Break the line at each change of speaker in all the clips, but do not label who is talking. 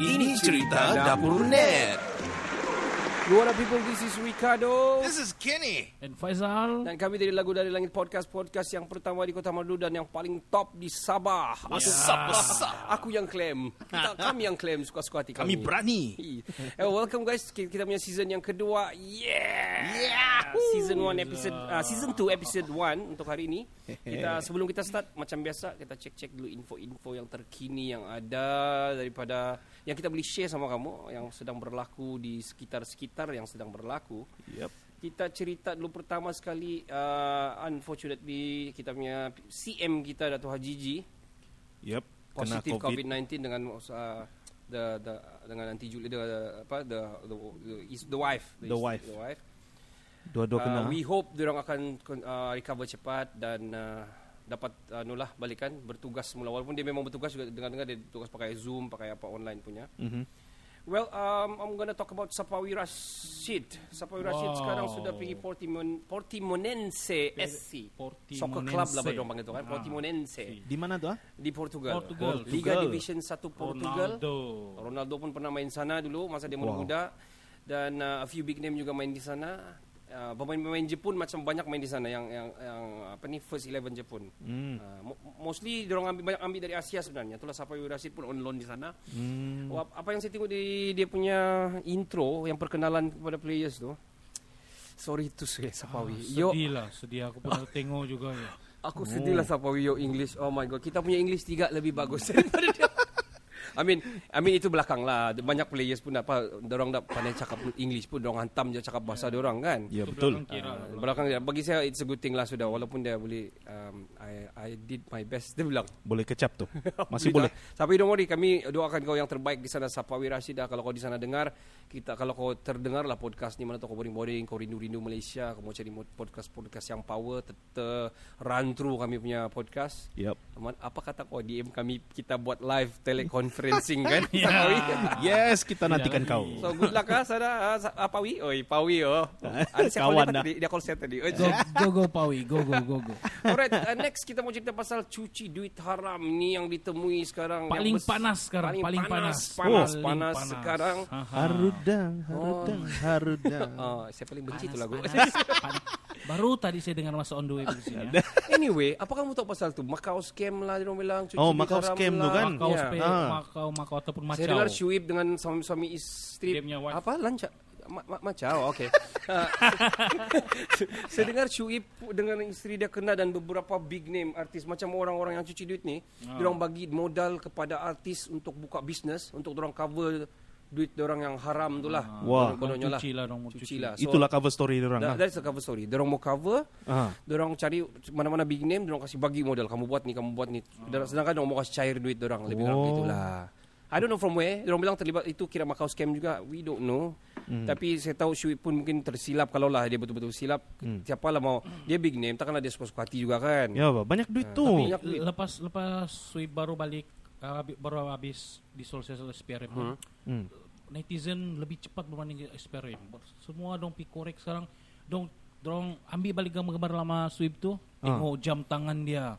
Ini cerita Dapur Net.
What up people, this is Ricardo.
This is Kenny.
Dan Faizal.
Dan kami dari Lagu Dari Langit Podcast yang pertama di Kota Merdu dan yang paling top di Sabah. Aku yang klaim. Kami yang klaim suka-suka hati kami.
Kami berani.
Welcome guys, kita punya season yang kedua. Season 2 episode 1 untuk hari ini. Sebelum kita start, macam biasa kita cek-cek dulu info-info yang terkini yang ada daripada yang kita boleh share sama kamu yang sedang berlaku di sekitar yang sedang berlaku. Kita cerita dulu pertama sekali, unfortunately kita punya CM kita Dato' Haji G positif COVID-19 dengan dengan anti-Juli the wife.
Dua-dua kena.
We hope diorang akan recover cepat dan dapat balikan bertugas semula, walaupun dia memang bertugas juga, dengar-dengar dia tugas pakai Zoom, pakai apa online punya. Well, I'm gonna talk about Sapawi Rashid. Sapawi Rashid sekarang sudah pergi Portimonense SC. Soccer club lah mereka panggil tu kan. Portimonense.
Di mana tu?
Di Portugal. Liga Division 1 Portugal. Ronaldo pun pernah main sana dulu masa dia muda-muda. Dan a few big name juga main di sana. Pemain-pemain Jepun macam banyak main di sana yang first 11 Jepun. Mostly diorang banyak ambil dari Asia sebenarnya. Itulah Sapawi Rashid pun on loan di sana. Apa yang saya tengok di dia punya intro yang perkenalan kepada players tu. Sorry to say Sapawi.
Sedih aku pernah tengok juga ya.
Aku sedih lah Sapawi English. Oh my god, kita punya English 3 lebih bagus daripada dia. I mean itu belakang lah. Banyak players pun dorang tak pandai cakap English pun, dorang hantam je cakap bahasa dorang kan.
Ya betul.
Belakang dia. Bagi saya it's a good thing lah sudah, walaupun dia boleh I did my best dia bilang.
Boleh kecap tu. Masih boleh.
Tapi don't worry, kami doakan kau yang terbaik di sana Sapawi Rashid. Kalau kau di sana dengar kalau kau terdengar lah podcast ni, mana tu kau boring-boring, kau rindu Malaysia, kau mau cari podcast yang power, run through kami punya podcast. Apa kata kau DM kami, kita buat live teleconferencing kan?
Yes, kita nantikan kau.
So good luck sana Pawi. Pawi ada siapa
kawan
dia call saya tadi.
Go Pawi, go.
Alright, next kita mau cerita pasal cuci duit haram ni yang ditemui sekarang.
Paling panas sekarang, paling panas
sekarang.
Harudang.
Saya paling benci tu lagu.
Baru tadi saya dengar masa on the way di sini.
Anyway, apa kamu tahu pasal tu? Macau scam lah dia bilang, cuci duit
Macau
haram
scam tu kan?
Macau ataupun Macau.
Saya dengar Syuib dengan suami isteri. Apa? Lancar. Macau, okay. Saya dengar Syuib dengan isteri dia kena, dan beberapa big name artis macam orang-orang yang cuci duit ni, diorang bagi modal kepada artis untuk buka bisnes, untuk diorang cover duit diorang yang haram tu lah.
Cuci lah.
So,
itulah cover story diorang.
That's the cover story. Diorang mau cover, diorang cari mana-mana big name, diorang kasih bagi modal. Kamu buat ni. Sedangkan diorang mau kasih cair duit diorang. Lebih kurang gitulah. I don't know from where. Diorang bilang terlibat itu kira Macau scam juga. We don't know. Tapi saya tahu Syuib pun mungkin tersilap. Kalau lah dia betul-betul silap, siapalah mau. Dia big name, takkanlah dia suka-suka hati juga kan.
Ya, banyak duit tu.
Lepas Syuib baru balik, baru habis di Social SPRM. Netizen lebih cepat berbanding SPRM. Semua dong pi korek sekarang. Dong ambil balik gambar-gambar lama Syuib tu. Tengok jam tangan dia.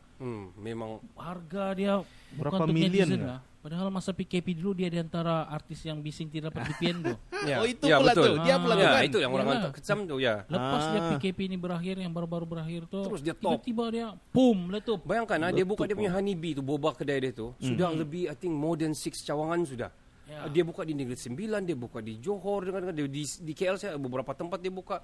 Memang
harga dia
berapa miliar
lah. Padahal masa PKP dulu dia di antara artis yang bising tidak dapat VPN tu.
Itu pula betul. Dia pula kan.
Itu yang orang hantar kecam tu ya.
Lepas dia PKP ini berakhir, yang baru-baru berakhir tu,
terus dia top.
Tiba-tiba dia boom letup.
Bayangkan dia buka dia punya Honeybee tu, boba kedai dia tu. Sudah lebih I think more than 6 cawangan sudah. Dia buka di Negeri Sembilan, dia buka di Johor, dengan di KL saya beberapa tempat dia buka.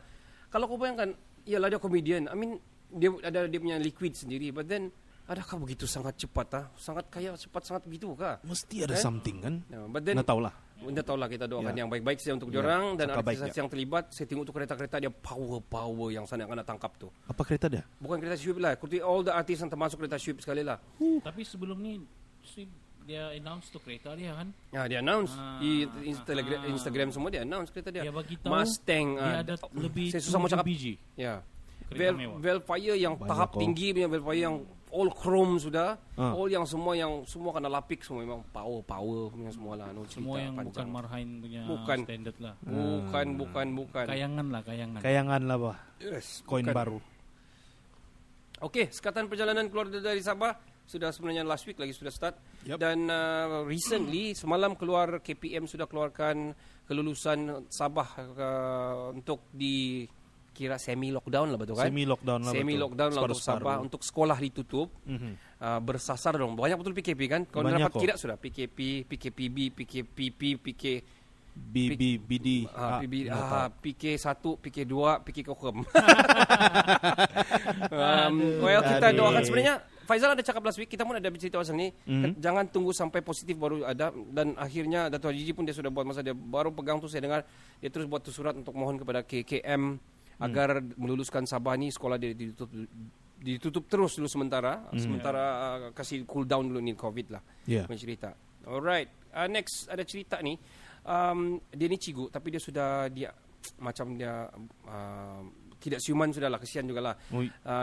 Kalau kau bayangkan, ialah dia komedian. I mean dia ada dia punya liquid sendiri, but then adakah begitu sangat cepat sangat kaya cepat sangat begitu kah?
Mesti ada something kan?
But then,
Nak tahulah.
Kita doakan yang baik-baik saja untuk diorang dan artis yang terlibat. Saya tengok tu kereta-kereta dia power yang sana nak tangkap tu.
Apa kereta dia?
Bukan kereta Syuib lah. All the artis yang termasuk kereta Syuib sekali lah.
Tapi sebelum ni Syuib dia announce tu kereta dia kan?
Dia announce di Instagram semua dia announce kereta dia.
Dia bagi tahu
Mustang.
Dia ada lebih
saya susah mau cakap.
biji.
Ya. Velfire yang tahap tinggi punya Velfire yang all chrome sudah. All yang semua kena lapik semua, memang power punya semua lah.
Semua yang
panjang.
Bukan Marhain punya standard lah.
Bukan.
Kayangan lah bah.
Yes.
Koin baru.
Okey, sekatan perjalanan keluar dari Sabah sudah sebenarnya last week lagi sudah start.
Yep.
Dan recently semalam keluar KPM sudah keluarkan kelulusan Sabah untuk kira semi lockdown lah betul kan?
Semi lockdown lah.
Semi lockdown lah untuk Sabah, untuk sekolah ditutup. Bersasar dong. Banyak betul PKP kan? Kau dapat kira sudah PKP, PKPB, PKPP,
BD.
PK1, PK2, PK Kokem. Well, kita doakan sebenarnya. Faizal ada cakap last week, kita pun ada bercerita pasal ni. Jangan tunggu sampai positif baru ada. Dan akhirnya Dato' Haji pun dia sudah buat masa dia baru pegang tu, saya dengar dia terus buat tu surat untuk mohon kepada KKM agar meluluskan Sabah ni, sekolah dia ditutup terus dulu sementara. Sementara kasih cool down dulu ni COVID lah. Cerita. Alright, next ada cerita ni. Dia ni cikgu tapi dia macam dia tidak siuman sudahlah, kesian jugalah.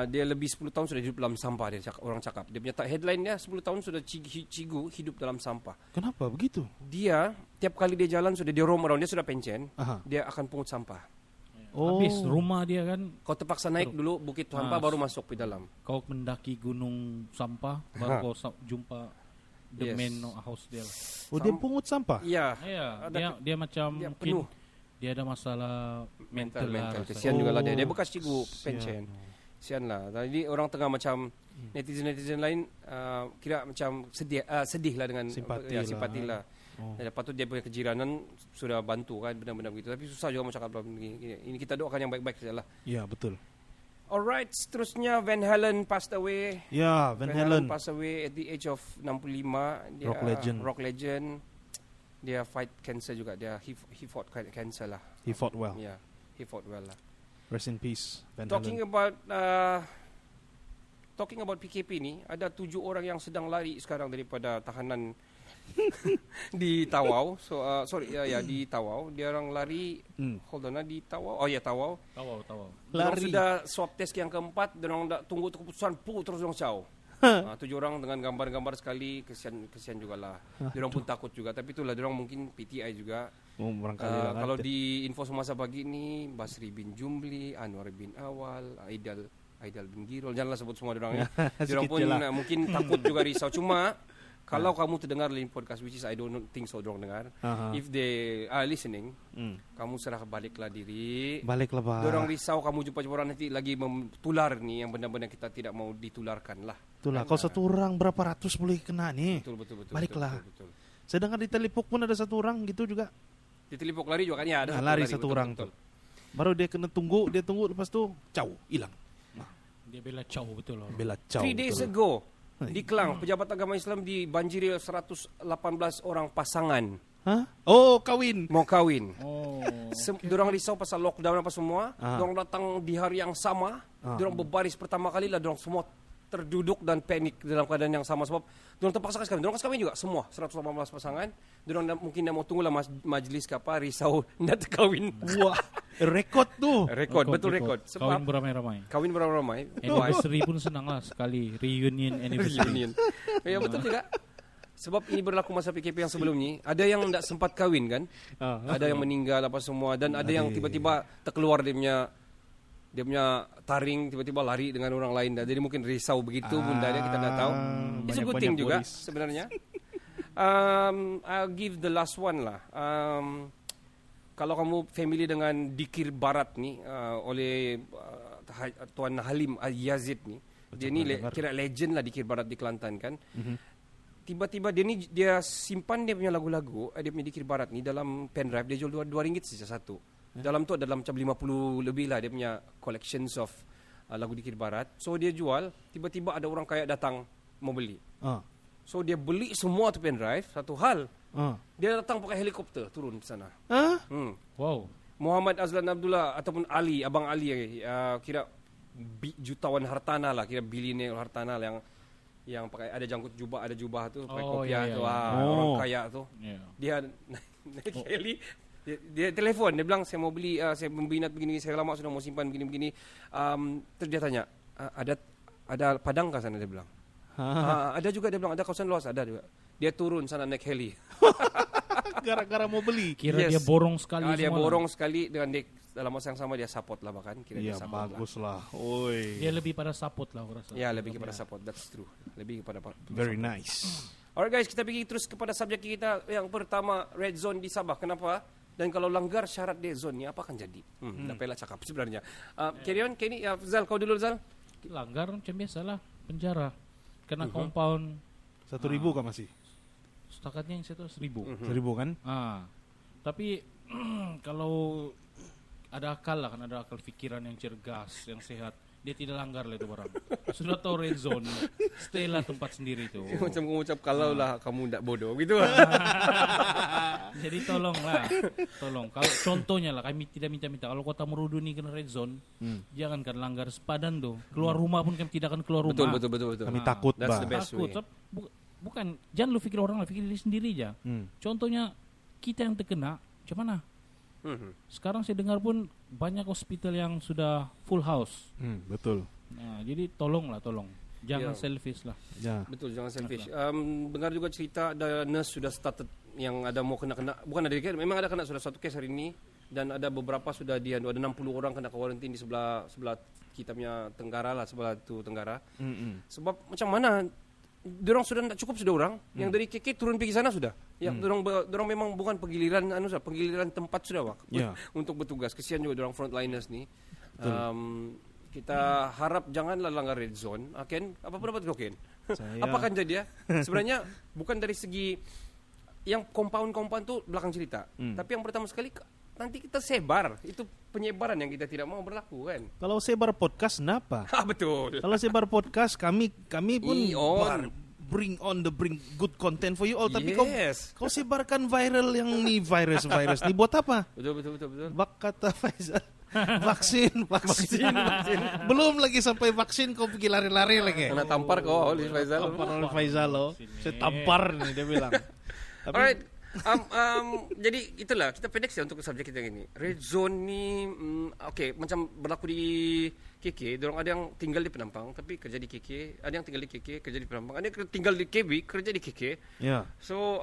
Dia lebih 10 tahun sudah hidup dalam sampah, orang cakap. Dia punya headline dia 10 tahun sudah cikgu hidup dalam sampah.
Kenapa begitu?
Dia tiap kali dia jalan sudah dia roam around, dia sudah pencen, dia akan pungut sampah.
Habis rumah dia kan,
kau terpaksa naik dulu bukit sampah baru masuk ke dalam.
Kau mendaki gunung sampah baru kau jumpa the main house dia.
Dia pungut sampah?
Ya.
Dia macam
dia
mungkin
penuh.
Dia ada masalah mental.
Kesian juga lah dia. Dia bekas cikgu pencen. Kesian lah. Jadi orang tengah macam netizen lain kira macam sedih lah dengan simpati lah. Lepas tu dia punya kejiranan sudah bantu kan benda-benda begitu. Tapi susah juga mau cakap begini. Ini kita doakan yang baik-baik sajalah. Ya,
betul.
Alright, seterusnya Van Halen passed away.
Ya, Van Halen
passed away at the age of 65. Dia rock legend. Dia fight cancer juga. He fought cancer lah.
He fought well.
Yeah, he fought well lah.
Rest in peace, Van
Halen. Talking about PKP ni, ada 7 orang yang sedang lari sekarang daripada tahanan di Tawau. Di Tawau. Dia orang lari. Hold on, di Tawau. Oh ya, Tawau. Lari. Sudah swab test yang keempat. Dia orang dah tunggu keputusan. Terus orang caw. 7 orang dengan gambar-gambar sekali. Kesian jugalah. Dia orang pun takut juga. Tapi itulah, dia orang mungkin PTI juga. Kalau di info semasa pagi ni, Basri bin Jumli, Anwar bin Awal, Aidal bin Girol, janganlah sebut semua dia orang ya. Dia orang pun mungkin takut juga, risau. Cuma kalau kamu terdengar di podcast, which is I don't think so, dorang dengar. If they are listening, kamu serah baliklah diri.
Baliklah, Pak.
Dorang risau kamu jumpa orang nanti lagi tular ni yang benda-benda kita tidak mau ditularkan lah.
Itulah, kalau satu orang berapa ratus boleh kena nih.
Betul.
Baliklah. Betul. Saya dengar di Telipok pun ada satu orang gitu juga.
Di Telipok lari juga kan ya, ada
lari satu orang tuh. Baru dia kena tunggu, lepas tu hilang.
Dia bela caw betul lah.
3 days ago di Klang, pejabat agama Islam dibanjiri 118 orang pasangan.
Kawin.
Mau kawin. Diorang risau pasal lockdown apa semua. Diorang datang di hari yang sama. Diorang berbaris pertama kali lah. Diorang semua terduduk dan panik dalam keadaan yang sama sebab diorang terpaksa kawin. Diorang kawin juga semua 118 pasangan. Diorang mungkin mau tunggulah majlis ke apa, risau nak kawin.
Wah, rekod tu.
Rekod.
Kawin beramai-ramai. Anniversary pun senang lah sekali. Reunion anniversary.
Ya betul juga. Sebab ini berlaku masa PKP yang sebelum ni. Ada yang tak sempat kawin kan. Ada yang meninggal apa semua. Dan ada yang tiba-tiba terkeluar dia punya taring, tiba-tiba lari dengan orang lain. Jadi mungkin risau begitu bunda dia, kita tak tahu. It's a good thing juga sebenarnya. I'll give the last one lah. Kalau kamu family dengan Dikir Barat ni oleh Tuan Halim Yazid ni, dia ni kira legend lah Dikir Barat di Kelantan kan. Tiba-tiba dia simpan dia punya lagu-lagu, dia punya Dikir Barat ni dalam pen drive. Dia jual RM2 saja satu. Dalam tu ada dalam macam 50 lebih lah dia punya collections of lagu Dikir Barat. So dia jual, tiba-tiba ada orang kaya datang mau beli. So dia beli semua tu pen drive. Satu hal, dia datang pakai helikopter turun ke sana.
Wow.
Muhammad Azlan Abdullah ataupun Ali, Abang Ali, kira jutawan hartanah lah, kira billionaire hartanah yang pakai ada jangkut jubah, ada jubah tu, pakai kopiah tu, orang kaya tu. Dia naik heli. Dia telefon, dia bilang saya mau beli, saya membinat begini, saya lama sudah mau simpan begini-begini. Terus dia tanya, ada padang ke sana, dia bilang. Ada juga, dia bilang ada kawasan luas, ada juga. Dia turun sana naik heli.
Gara-gara mau beli.
Kira dia borong sekali.
Dia borong sekali dengan dia dalam masa yang sama dia support lah bahkan kira dia
Ya
support
bagus lah. Oi.
Dia lebih pada support lah aku rasa.
lah. Ya lebih kepada support, that's true. Lebih kepada
Very nice.
Alright guys, kita pergi terus kepada subjek kita yang pertama, red zone di Sabah. Kenapa? Dan kalau langgar syarat red zone ni apa akan jadi? Tak payahlah cakap sebenarnya. Carry on, Kenny, Zal, kau dulu Zal.
Langgar macam biasalah, penjara. Kena compound
1,000 kan masih?
setakatnya yang saya tahu 1,000.
1,000 kan?
Tapi kalau ada akal lah, kan ada akal fikiran yang cergas, yang sehat, dia tidak langgar lah itu barang. Sudah tahu red zone, stay lah tempat sendiri tu.
Macam kau ucap kalau lah kamu tidak bodoh gitu.
Jadi tolonglah, tolong. Kalau contohnya lah, kami tidak minta-minta. Kalau Kota Merudu ni kena red zone, jangan kan langgar sepadan tu. Keluar rumah pun kami tidak akan keluar rumah.
Betul.
Kami takut,
That's the
Bah.
best
Takut.
way.
Bukan, jangan lu fikir orang lah, fikir diri sendiri aja. Contohnya kita yang terkena, macam mana? Sekarang saya dengar pun banyak hospital yang sudah full house.
Betul.
Nah, jadi tolong. Jangan
Ya.
selfish lah.
Ya.
Betul, jangan selfish. Dengar juga cerita ada nurse sudah started yang ada mau kena. Bukan ada case, memang ada kena sudah satu case hari ini dan ada beberapa sudah ada 60 orang kena karantin di sebelah kita punya tenggara lah, sebelah tu tenggara. Sebab macam mana dorang sudah tidak cukup sudah orang yang dari KK turun pergi sana sudah. Ya, dorang memang bukan penggiliran penggiliran tempat sudah Wak,
Ya.
untuk bertugas. Kesian juga dorang frontliners ni. Kita harap janganlah langgar red zone. Ken, apa pendapat kau Ken?
Saya-
Apa akan jadi ya? Sebenarnya bukan dari segi yang compound tu belakang cerita. Tapi yang pertama sekali nanti kita sebar. Itu penyebaran yang kita tidak mau berlaku kan.
Kalau sebar podcast kenapa?
Betul.
Kalau sebar podcast kami pun
On.
bring good content for you all. Tapi
Yes.
kau sebarkan viral yang ni virus ni buat apa?
Betul.
Bak kata Faizal. Vaksin. Belum lagi sampai vaksin kau pergi lari-lari lagi.
Kena tampar kau oleh Faizal.
Tampar oleh Faizal loh. Saya tampar nih dia bilang.
Alright. Jadi itulah kita pendek saja untuk subjek kita ini. Red zone ni macam berlaku di KK, dorang ada yang tinggal di Penampang tapi kerja di KK, ada yang tinggal di KK kerja di Penampang, ada yang tinggal di KB kerja di KK.
Ya.
So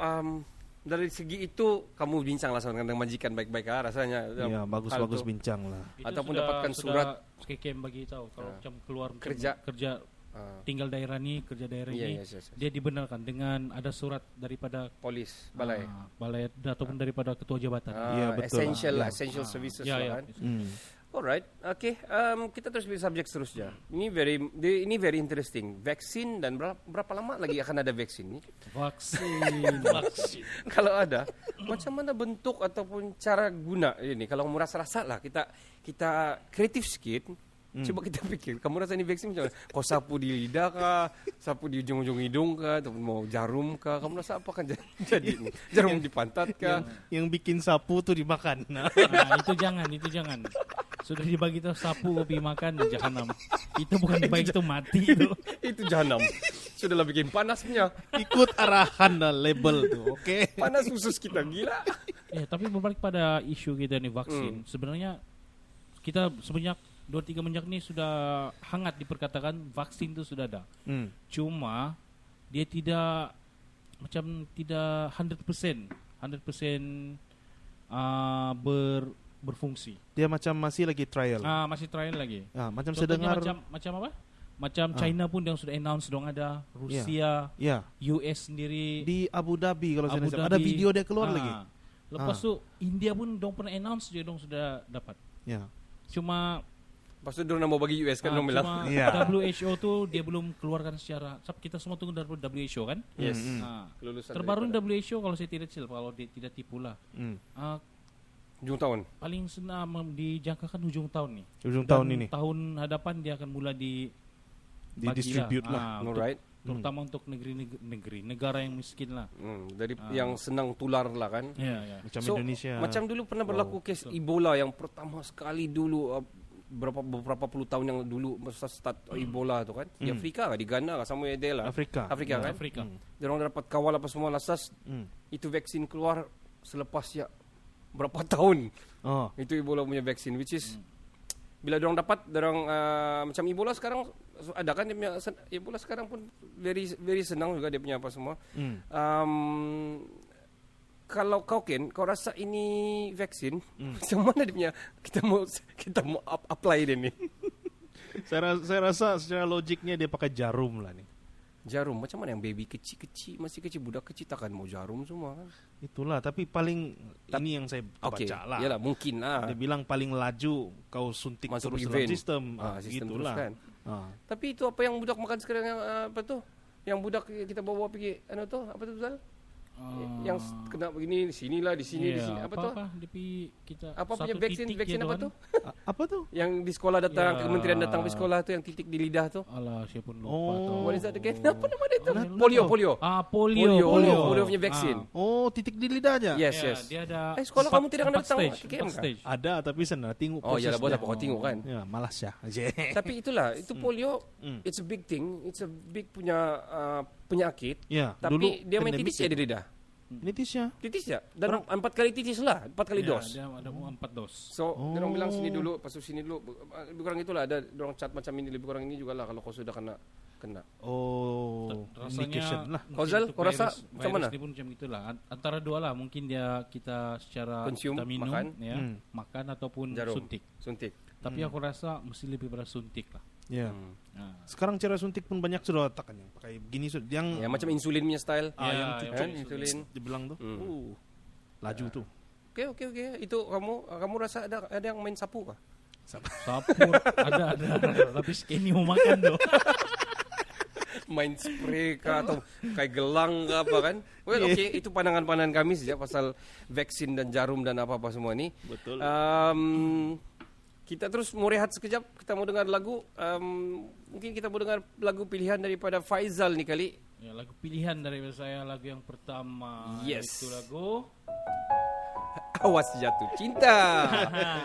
dari segi itu kamu bincanglah sama dengan majikan baik-baik rasanya.
Ya,
Hal
bagus-bagus
tu.
bincang lah.
Itu
Ataupun
sudah-
dapatkan
sudah
surat.
KKM bagi tahu kalau macam keluar macam
Kerja.
tinggal daerah ni, kerja daerah
Iya,
ini,
yes.
dia dibenarkan dengan ada surat daripada
Polis, balai.
balai ataupun daripada ketua jabatan.
Iya, betul.
Essential lah,
Ya.
essential services
Ya,
lah
ya.
kan. Alright, okay. Kita terus pilih subjek seterusnya. Ini very interesting. Vaksin dan berapa lama lagi akan ada vaksin ni?
Vaksin.
Kalau ada, macam mana bentuk ataupun cara guna ini? Kalau kamu rasa-rasa lah, kita kreatif sikit. Coba kita pikir, kamu rasa ini vaksin macam mana? Kau sapu di lidah kah? Sapu di ujung-ujung hidung kah? Ataupun mau jarum kah? Kamu rasa apa akan jadi ini? Jarum di pantat kah?
Yang bikin sapu tuh dimakan. Nah.
Itu jangan. Sudah dibagi tahu sapu kopi makan jahanam. Itu bukan baik, itu mati itu.
Itu jahanam. Sudahlah bikin panas punya.
Ikut arahan lah label tuh, oke?
Panas usus kita, gila.
Ya, tapi berbalik pada isu kita nih vaksin. Sebenarnya kita sebanyak 2-3 menjak nih sudah hangat diperkatakan vaksin itu sudah ada. Cuma dia tidak 100% berfungsi.
Dia macam masih lagi trial.
Masih trial lagi.
Macam saya
Contohnya
dengar.
macam apa? Macam China pun yang sudah announce dong ada, Rusia,
Ya,
US sendiri.
di Abu Dhabi kalau saya
Abu
dengar. Ada
Dhabi.
video dia keluar lagi.
Lepas tu India pun dong pernah announce dia dong sudah dapat.
Ya.
Cuma
Lepas tu dia mau bagi US kan, dia bilang.
cuma
Iya.
WHO tu dia belum keluarkan secara. Kita semua tunggu dari WHO kan.
Yes.
Nah, terbaru WHO kalau saya tidak silap, kalau tidak tipu lah.
Ujung tahun.
Paling senang dijangkakan ujung tahun nih.
Ujung
Dan
tahun ini
Tahun hadapan dia akan mulai di
didistribute lah.
Alright.
Terutama untuk negara yang miskin lah.
Dari yang senang tular lah kan.
Ya.
Macam
So,
Indonesia.
macam dulu pernah berlaku case Ebola yang pertama sekali dulu beberapa puluh tahun yang dulu masa start Ebola tu kan. Di Afrika lah, di Ghana lah, sama ada lah.
Afrika.
Afrika kan.
Afrika.
Dia orang dapat kawal apa semua lasas. Itu vaksin keluar selepas ya berapa tahun.
Oh.
Itu Ebola punya vaksin which is bila dia orang dapat, dia orang macam Ebola sekarang ada kan dia punya Ebola sekarang pun very senang juga dia punya apa semua. kalau kau Ken, kau rasa ini vaksin macam mana dia punya kita mau apply dia ni?
Saya rasa secara logiknya dia pakai jarum lah nih.
Jarum macam mana yang baby kecil-kecil, masih kecil, budak kecil takkan mau jarum semua kan?
Itulah, tapi paling ini yang saya
Okey,
baca lah.
yalah mungkin lah.
Dia bilang paling laju kau suntik
Masuk
terus
event.
dalam sistem.
Sistem
Gitulah.
terus kan.
Ah.
Tapi itu apa yang budak makan sekarang yang apa tu? Yang budak kita bawa pergi tu apa tu Zal? Yang kena begini di sinilah, di sini, di sini. Apa tu?
Kita
Apa punya
satu
vaksin
titik
vaksin
je
apa
kan.
tu?
Apa tuh?
Yang di sekolah datang,
Ya.
kementerian datang di sekolah tu yang titik di lidah tu.
Alah, saya pun lupa
Oh.
tu.
What is that again? Apa nama dia tu?
Oh,
Polio.
Polio
Polio punya vaksin.
Oh, titik di lidah aja.
Yes,
Ya,
yes.
dia ada
Sekolah kamu tidak akan datang
stage,
KKM kan?
stage.
Ada, tapi saya nak tengok
Oh, iyalah
prosesnya.
buat apa kau tengok kan?
Ya, malas ya.
Tapi itulah, itu polio, it's a big thing, it's a big punya penyakit.
Ya,
Tapi
dulu
dia main
pandemik
titis ya di lidah.
Nitis ya.
Titis ya. Dan 4 kali titis lah, 4 kali
Ya,
dos.
dia ada 4 dos.
So, dia orang bilang sini dulu, pasal sini dulu. Lebih kurang itulah, ada orang cat macam ini, lebih kurang ini juga lah kalau kau sudah kena.
Oh, indication lah.
Kau Zal, kau rasa macam mana?
Virus ni pun macam itulah. Antara dua lah, mungkin kita secara
Consume,
kita minum,
makan.
ya, makan ataupun
Jarum.
suntik. Tapi aku rasa mesti lebih pada suntik lah.
Ya.
Ah.
Sekarang cara suntik pun banyak sudah kan yang pakai begini sudah. Yang
Ya, macam insulin punya style.
Ya,
yang
yang
cucuk
kan, insulin.
dibilang tuh. Laju tuh.
Oke. Itu kamu rasa ada yang main sapu kah?
Sapu ada. Tapi skinny mau makan tuh.
Main spray kah atau kayak gelang kah apa kan? Well, okay, itu pandangan-pandangan kami saja pasal vaksin dan jarum dan apa-apa semua ni.
Betul.
Kita terus mau rehat sekejap. Kita mau dengar lagu. Mungkin kita mau dengar lagu pilihan daripada Faizal ni kali.
Ya, lagu pilihan dari saya, lagu yang pertama.
Yes.
Itu lagu
Awas jatuh cinta.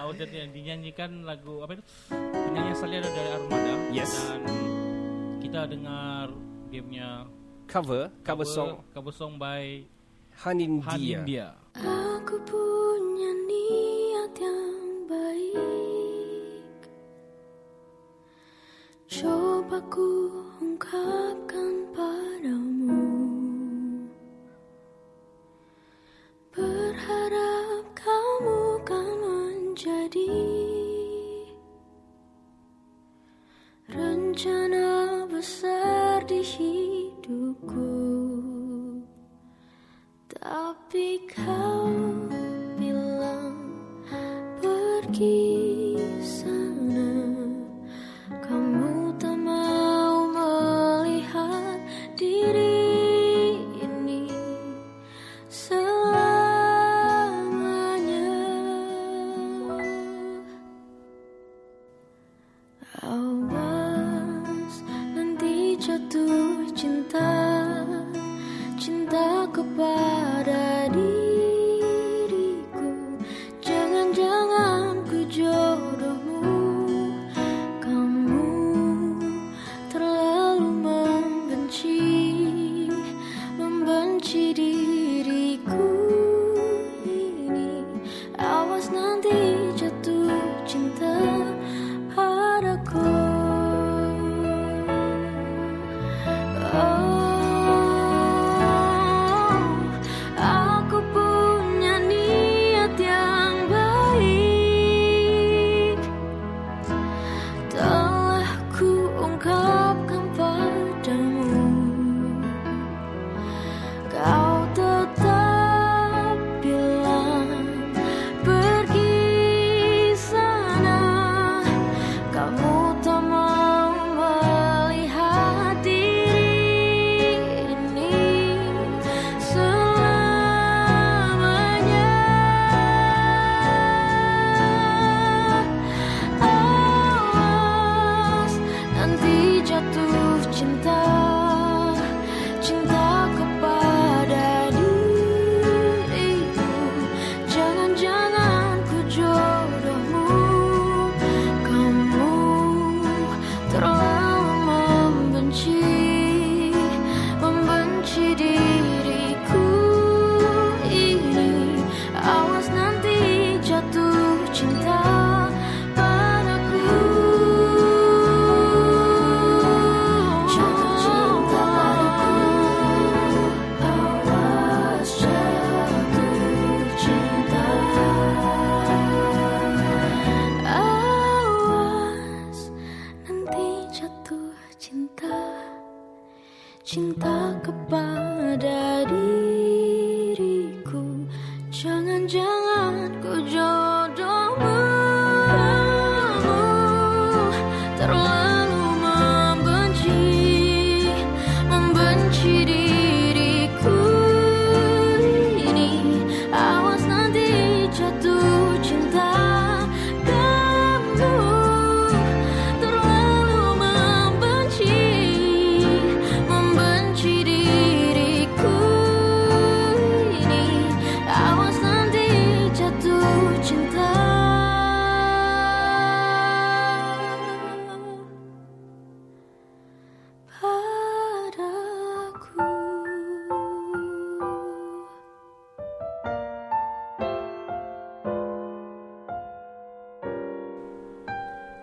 oh, yang dinyanyikan lagu apa itu? Penyanyi asalnya dari Armada.
Yes.
Dan kita dengar dia punya
Cover
song by
Hanindia.
Hanindia.
Aku punya niat yang baik, coba ku ungkapkan padamu, berharap kamu kan menjadi rencana besar di hidupku. Tapi kau bilang pergi sana, kamu tak mau melihat diri ini selamanya. Awas nanti jatuh cinta kepada dia.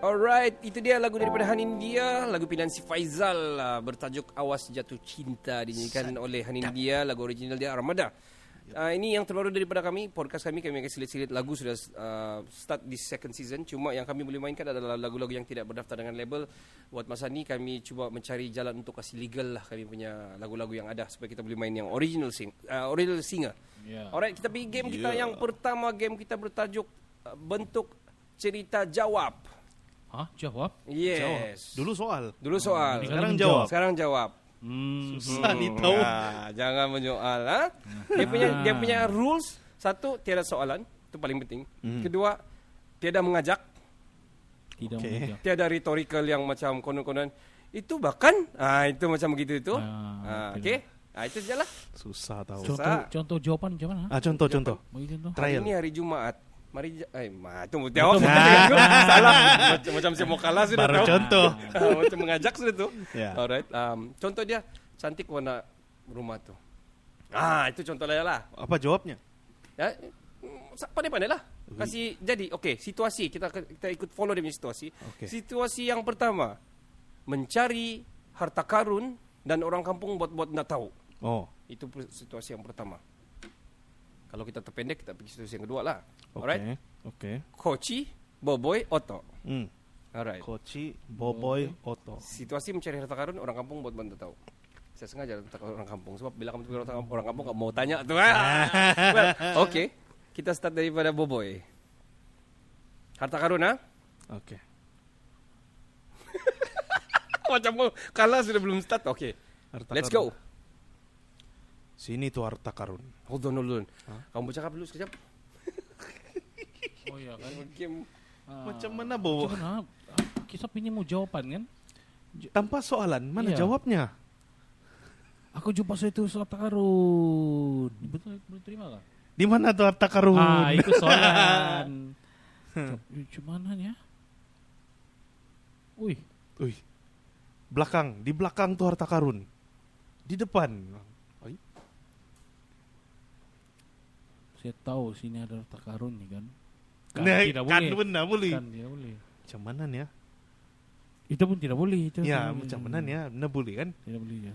Alright, itu dia lagu daripada Hanindia, lagu pilihan si Faizal bertajuk Awas Jatuh Cinta, dinyanyikan oleh Hanindia, lagu original dia Armada. Ini yang terbaru daripada kami, podcast kami akan silit-silit lagu sudah start di second season. Cuma yang kami boleh mainkan adalah lagu-lagu yang tidak berdaftar dengan label. Buat masa ni kami cuba mencari jalan untuk kasih legal lah kami punya lagu-lagu yang ada supaya kita boleh main yang original singer. Alright, kita pergi game kita yang pertama. Game kita bertajuk bentuk cerita jawab.
Jawab?
Yes.
Dulu soal.
Sekarang
Sekarang jawab.
Susah ditahu.
Jangan menyoal. Dia punya rules. Satu, tiada soalan. Itu paling penting. Kedua, tiada mengajak. Tiada rhetorical yang macam konon-konon. Itu bahkan. Itu macam begitu itu. Okay. Itu sajalah.
Susah tahu.
Contoh jawapan macam mana?
Contoh.
Hari ini hari Jumaat. Mari itu mau jawab. Salah. Macam saya mau kalah sudah
baru
tahu.
Contoh.
Macam mengajak sudah tu.
Yeah.
Alright. Contoh dia cantik warna rumah tu. Itu contoh lah.
Apa jawabnya?
Ya, pandai-pandai lah. Kasih jadi situasi kita ikut follow dia punya situasi.
Okay.
Situasi yang pertama, mencari harta karun dan orang kampung buat nak tahu. Itu situasi yang pertama. Kalau kita terpendek, kita pergi situasi yang kedua lah. Alright?
Okay.
Koci, Boboy, Oto. Alright.
Koci, Boboy, Oto.
Situasi mencari harta karun, orang kampung buat bantu tahu. Saya sengaja letak orang kampung sebab bila kamu orang kampung kamu mau tanya tu. Well, kita start daripada Boboy. Harta karun
Okay.
Macam kalah sudah belum start. Okay. Let's go.
Sini tu harta karun.
Hold on. Kamu bercakap dulu sekejap.
Oh ya kan.
Game.
Macam mana Bobo?
Macam mana? Kita pilih mau jawapan kan?
Tanpa soalan, mana
Iya.
jawabnya?
Aku jumpa itu harta karun. Betul terima kah?
Di mana tu harta karun?
Itu soalan. Cuman ya? Uy.
Belakang, di belakang tu harta karun. Di depan.
Saya tahu sini ada harta karun ni kan.
Tidak boleh.
Kan tidak boleh.
Macam mana ni ya?
Itu pun tidak boleh. Itu
Ya, macam mana ni ya? Tidak boleh kan?
Tidak boleh ya.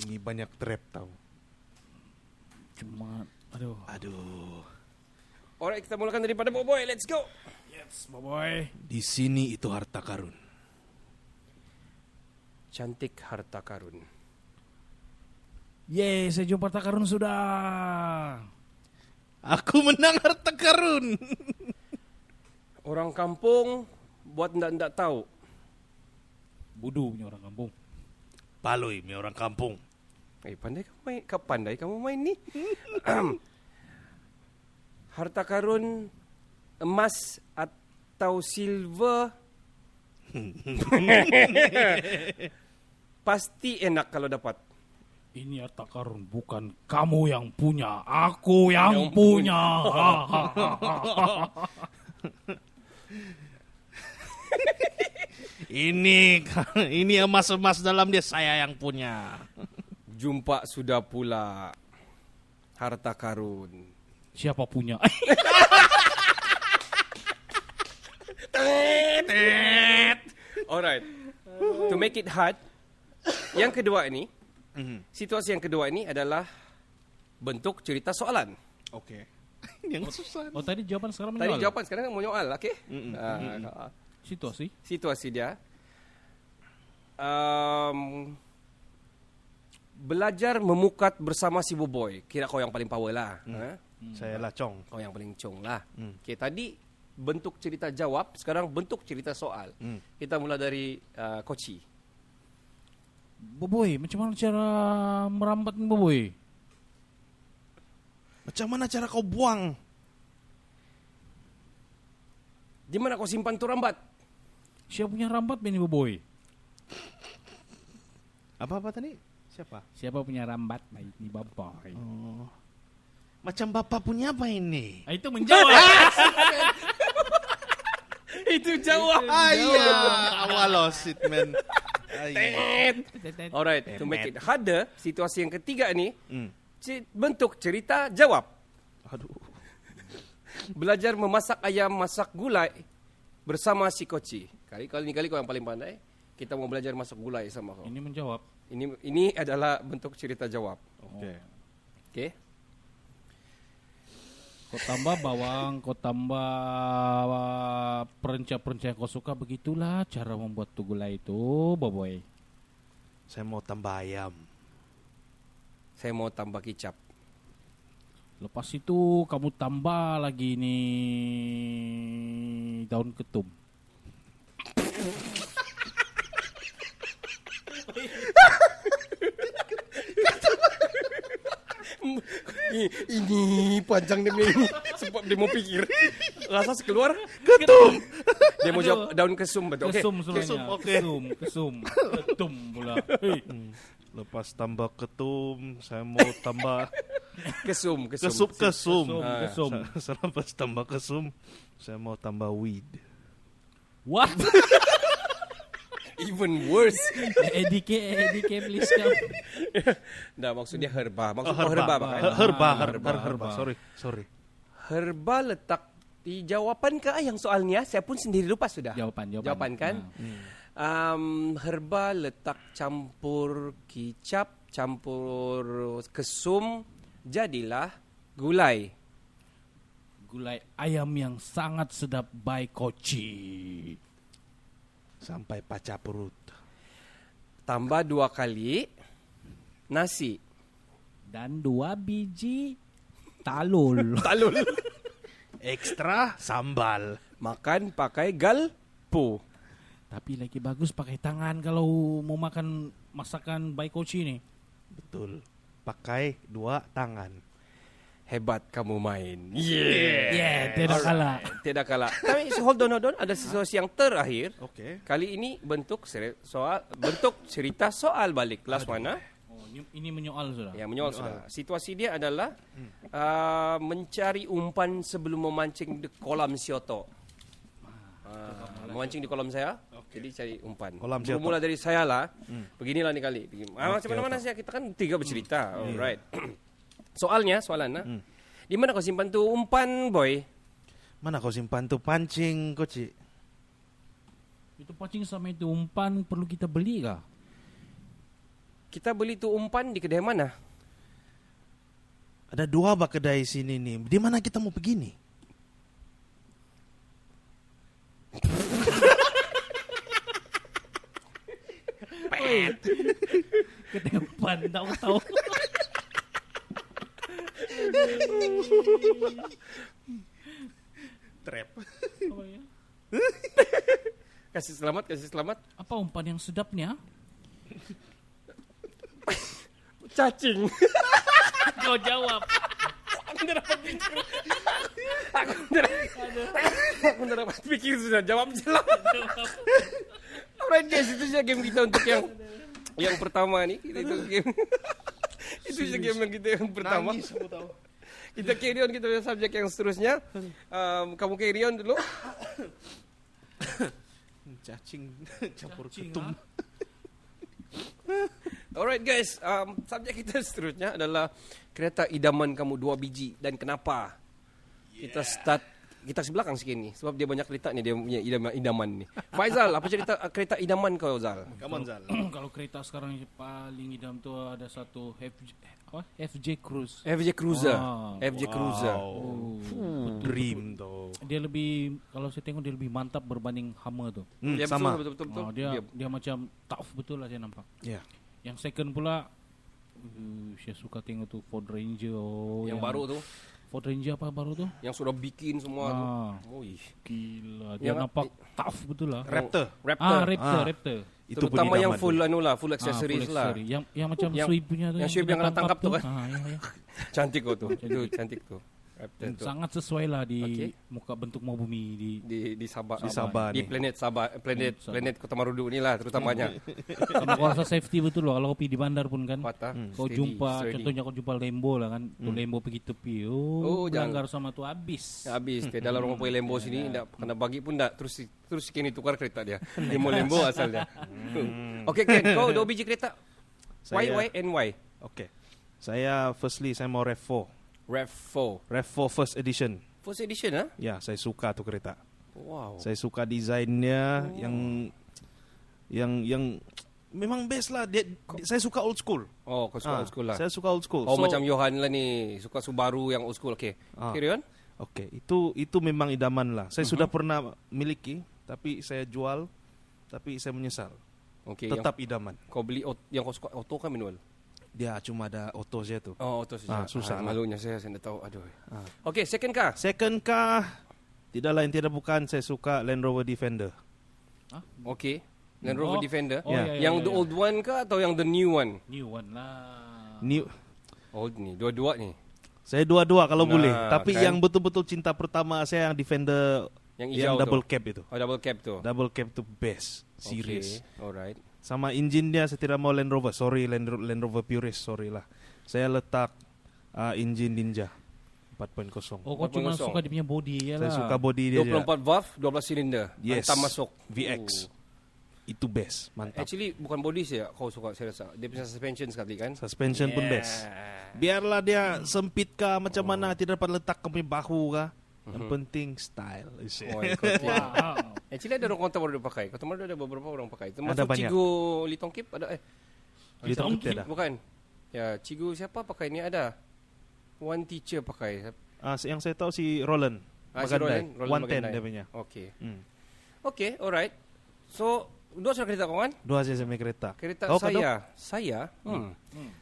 Ini banyak trap tahu.
Cuma, aduh.
Alright, kita mulakan daripada Boboy. Let's go.
Yes, boy.
Di sini itu harta karun.
Cantik harta karun.
Yes, saya jumpa harta karun sudah.
Aku menang harta karun.
Orang kampung buat ndak tahu.
Bodoh punya orang kampung.
Paloi, mi orang kampung.
Pandai kamu main ni. Harta karun emas atau silver pasti enak kalau dapat.
Ini harta karun bukan kamu yang punya, aku yang punya.
Ini emas-emas dalam dia saya yang punya.
Jumpa sudah pula harta karun.
Siapa punya?
Alright. To make it hard, yang kedua ini, situasi yang kedua ini adalah bentuk cerita soalan.
Okey. Yang susah.
Oh tadi jawapan sekarang
Tadi
menyoal.
jawapan, sekarang mau nyoal, okey?
Situasi.
Situasi dia. Belajar memukat bersama si Boboy. Kira kau yang paling power lah.
Saya lah Chong.
Kau yang paling cong lah. Okey, tadi bentuk cerita jawab, sekarang bentuk cerita soal. Kita mula dari Koci.
Boboy, macam mana cara merambat ni Boboy?
Macam mana cara kau buang?
Di mana kau simpan tu rambat?
Siapa punya rambat ni Boboy?
Apa tadi? Siapa?
Siapa punya rambat ni Boboy?
Oh. Macam bapak punya apa ini?
Itu menjawab.
Itu jawab.
Awal lost it man.
Alright, to make it harder, situasi yang ketiga ni bentuk cerita jawab.
Aduh.
Belajar memasak ayam masak gulai bersama si Koci. Kali ini kau yang paling pandai. Kita mau belajar masak gulai sama kau.
Ini menjawab.
Ini adalah bentuk cerita jawab.
Oke.
Oke.
Kau tambah bawang, kau tambah perenca-perenca yang kau suka. Begitulah cara membuat tu gulai itu, Boboy.
Saya mau tambah ayam.
Saya mau tambah kicap.
Lepas itu kamu tambah lagi nih daun ketum.
Ini panjang dia ini. Sebab dia mau pikir. Rasa keluar
Ketum.
Dia mau jawab daun kesum betul. Okey.
Kesum sebenarnya.
oke.
Kesum. Ketum pula. Hey.
Lepas tambah ketum, saya mau tambah
Kesum.
kesum.
Kesum.
Selepas tambah kesum, saya mau tambah weed.
What?
Even worse.
EDK please come.
Nah, maksudnya herba. Maksud
Herba.
herba.
Herba. Sorry.
Herba letak di jawapan kah yang soalnya? Saya pun sendiri lupa sudah.
Jawapan.
Kan? Herba letak campur kicap, campur kesum, jadilah gulai.
Gulai ayam yang sangat sedap by Koci.
Sampai pecah perut.
Tambah 2 kali nasi.
Dan 2 biji talul.
Talul.
Ekstra sambal.
Makan pakai galpo.
Tapi lagi bagus pakai tangan kalau mau makan masakan by Koci nih.
Betul. Pakai 2 tangan.
Hebat kamu main.
Tidak kalah.
Tidak kalah. Tapi hold on. Ada sesuatu yang terakhir.
Oke.
Kali ini bentuk cerita soal balik. Last one.
Oh, ini menyoal sudah.
Yang menyoal sudah. Situasi dia adalah mencari umpan sebelum memancing di kolam sioto. Memancing di kolam saya. Jadi cari umpan.
Kolam sioto.
Bermula dari saya lah. Beginilah nih kali. Macam mana sih kita kan 3 bercerita. Alright. Soalnya. Di mana kau simpan tu umpan, boy?
Mana kau simpan tuh pancing, Koci?
Itu pancing sama itu umpan perlu kita beli kah?
Kita beli tu umpan di kedai mana?
Ada 2 kedai sini nih. Di mana kita mau pergi nih?
Kedai umpan, tahu.
Trap.
Apa ya?
Kasih selamat.
Apa umpan yang sedapnya?
Cacing.
Kau jawab.
Aku dapat pikir sudah jawab jelas. Alright guys, itu saja game kita untuk yang pertama nih. Itu game. Itu saja game yang kita yang pertama.
Nangis aku tahu.
Kita carry on, kita punya subjek yang seterusnya. Kamu carry on dulu.
Cacing campur ketum.
Alright guys, subjek kita seterusnya adalah kereta idaman kamu 2 biji dan kenapa? Kita start belakang sikit ni sebab dia banyak cerita ni dia punya idaman ni. Faizal, apa cerita kereta idaman kau Zal?
Come on, Zal.
Kalau kereta sekarang yang paling idam tu ada satu FJ Cruise.
FJ Cruiser.
Wow.
FJ Cruiser.
Dream tuh.
Dia lebih, kalau saya tengok dia lebih mantap berbanding Hummer tu.
Ya,
sama.
betul.
Dia macam tough betul lah saya nampak.
Ya.
Yang second pula saya suka tengok tu Ford Ranger.
Yang baru tu,
Ford Ranger apa baru tu?
yang sudah bikin semua tu. Oi,
Gila, dia
Yang-
nampak tough betul lah.
Raptor.
Raptor.
Raptor.
Terutama yang
idaman
full
tu.
full accessories lah.
Yang macam
Yang-
Swift punya tu.
yang Swift yang kena tangkap tu kan?
Ya.
Cantik kau tu. Itu cantik tu. Raptor tu.
Sangat sesuai lah di
Okey.
muka bentuk mau bumi di
Di Sabah.
Di Sabah
Di
ni.
planet Sabah, planet Kota Marudu ni lah terutamanya.
Karena kau rasa safety betul loh. Kalau kau pergi di bandar pun kan,
Patah.
kau
steady,
jumpa,
sturdy.
contohnya kau jumpa Lembo lah kan, tu Lembo pergi tepi,
Oh,
melanggar sama tu habis.
Habis dia dalam orang pergi Lembo sini tak kena bagi pun tak terus kini tukar kereta dia. Lembo asal dia. Okey Ken, kau 2 biji kereta. Why and why?
Oke. Saya mau RAV4.
RAV4.
RAV4 first edition.
First edition ah?
Ya, saya suka tuh kereta.
Wow.
Saya suka desainnya yang memang best lah. Saya suka old school.
Oh, kau suka old school lah.
Saya suka old school.
Oh, macam Johan lah ni, suka Subaru yang old school. Okay. Carry on.
Oke, itu memang idaman lah. Saya sudah pernah miliki, tapi saya jual, tapi saya menyesal.
Okay.
Tetap idaman.
Kau beli yang kau suka auto kan manual?
Dia cuma ada auto saja tuh.
Oh, auto saja.
Susah lah.
Malunya saya tidak tahu. Aduh. Okay, second car.
Second car, tidak lain tidak bukan, saya suka Land Rover Defender.
Okay. Land Rover Defender.
Ya.
The old one kah atau yang the new one?
New one lah.
New.
Old ni, dua-dua ni.
Saya dua-dua kalau boleh. Tapi
kan?
yang betul-betul cinta pertama saya yang Defender
Yang
yang
hijau
double
tu.
cab itu.
Oh, double cab tu.
Double cab tu best, serius.
Okay. Alright.
Sama engine dia saya tidak mau Land Rover. Sorry Land Rover purist, sorry lah. Saya letak engine Ninja 4.0.
Oh, kau cuma
4.0.
suka dia punya body ya lah.
Saya suka body dia.
24 valve, 12 silinder.
Yes.
Hantam masuk.
VX. Itu best, mantap.
Actually bukan body saya kau suka, saya rasa. Dia punya suspension sekali kan.
Suspension pun best. Biarlah dia sempit kah macam mana, tidak dapat letak ke punya bahu kah. Yang penting style.
Oh, ikut.
Wow.
Actually ada orang kontak baru dia pakai. Kau teman ada beberapa orang pakai.
Ada
Termasuk
banyak.
Cigu Litong Kip ada
Litong Kip ada.
Bukan. Ya, Cigu siapa pakai ni ada. One teacher pakai.
Yang saya tahu si Roland.
Si
Magandai.
Roland
110
Magandai.
dia punya.
Okay.
Hmm.
Okay, alright. So, dua sudah kereta kawan?
Dua saja sama kereta.
Kereta
Kau